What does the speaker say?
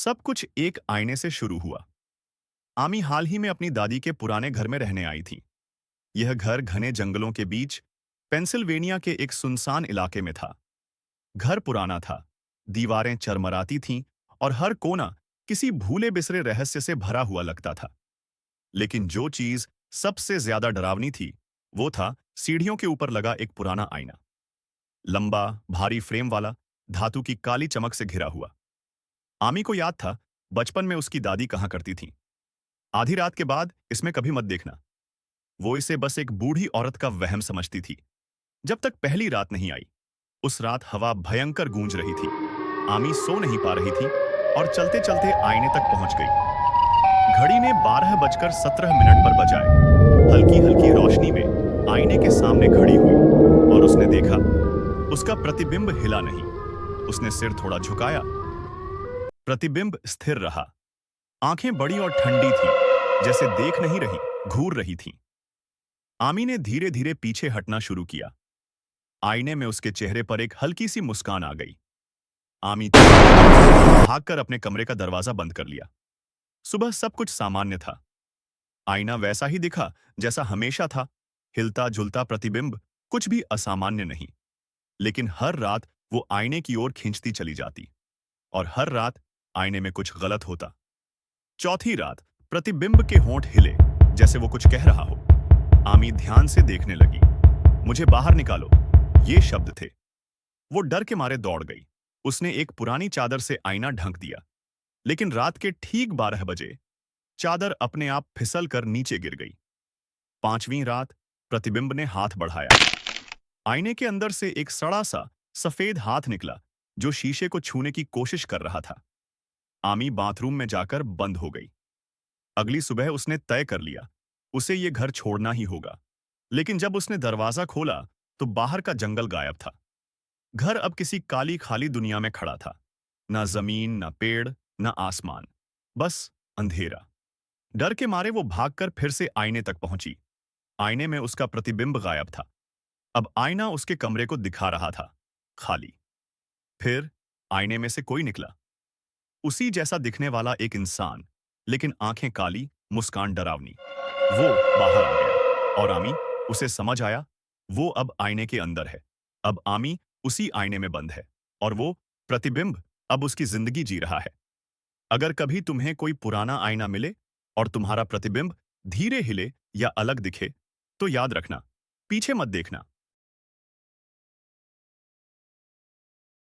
सब कुछ एक आईने से शुरू हुआ। आमी हाल ही में अपनी दादी के पुराने घर में रहने आई थी। यह घर घने जंगलों के बीच पेंसिल्वेनिया के एक सुनसान इलाके में था। घर पुराना था, दीवारें चरमराती थीं और हर कोना किसी भूले बिसरे रहस्य से भरा हुआ लगता था। लेकिन जो चीज सबसे ज्यादा डरावनी थी, वो था सीढ़ियों के ऊपर लगा एक पुराना आईना। लंबा, भारी फ्रेम वाला, धातु की काली चमक से घिरा हुआ। आमी को याद था बचपन में उसकी दादी कहा करती थी, आधी रात के बाद इसमें कभी मत देखना। वो इसे बस एक बूढ़ी औरत का वहम समझती थी, जब तक पहली रात नहीं आई। उस रात हवा भयंकर गूंज रही थी। आमी सो नहीं पा रही थी और चलते चलते आईने तक पहुंच गई। घड़ी ने 12:17 पर बजाए। हल्की हल्की रोशनी में आईने के सामने खड़ी हुई और उसने देखा, उसका प्रतिबिंब हिला नहीं। उसने सिर थोड़ा झुकाया। प्रतिबिंब स्थिर रहा। आंखें बड़ी और ठंडी थीं, जैसे देख नहीं रही, घूर रही थीं। आमी ने धीरे धीरे पीछे हटना शुरू किया। आईने में उसके चेहरे पर एक हल्की सी मुस्कान आ गई। आमी भागकर अपने कमरे का दरवाजा बंद कर लिया। सुबह सब कुछ सामान्य था। आईना वैसा ही दिखा जैसा हमेशा था, हिलता झुलता प्रतिबिंब, कुछ भी असामान्य नहीं। लेकिन हर रात वो आईने की ओर खींचती चली जाती और हर रात आईने में कुछ गलत होता। चौथी रात प्रतिबिंब के होंठ हिले, जैसे वो कुछ कह रहा हो। आमी ध्यान से देखने लगी। मुझे बाहर निकालो, ये शब्द थे। वो डर के मारे दौड़ गई। उसने एक पुरानी चादर से आईना ढक दिया। लेकिन रात के ठीक 12 बजे चादर अपने आप फिसल कर नीचे गिर गई। पांचवीं रात प्रतिबिंब ने हाथ बढ़ाया। आईने के अंदर से एक सड़ा सा सफेद हाथ निकला, जो शीशे को छूने की कोशिश कर रहा था। आमी बाथरूम में जाकर बंद हो गई। अगली सुबह उसने तय कर लिया, उसे ये घर छोड़ना ही होगा। लेकिन जब उसने दरवाजा खोला तो बाहर का जंगल गायब था। घर अब किसी काली खाली दुनिया में खड़ा था। ना जमीन, ना पेड़, ना आसमान, बस अंधेरा। डर के मारे वो भागकर फिर से आईने तक पहुंची। आईने में उसका प्रतिबिंब गायब था। अब आईना उसके कमरे को दिखा रहा था, खाली। फिर आईने में से कोई निकला, उसी जैसा दिखने वाला एक इंसान, लेकिन आंखें काली, मुस्कान डरावनी। वो बाहर आ गया और आमी, उसे समझ आया, वो अब आईने के अंदर है। अब आमी उसी आईने में बंद है और वो प्रतिबिंब अब उसकी जिंदगी जी रहा है। अगर कभी तुम्हें कोई पुराना आईना मिले और तुम्हारा प्रतिबिंब धीरे हिले या अलग दिखे, तो याद रखना, पीछे मत देखना,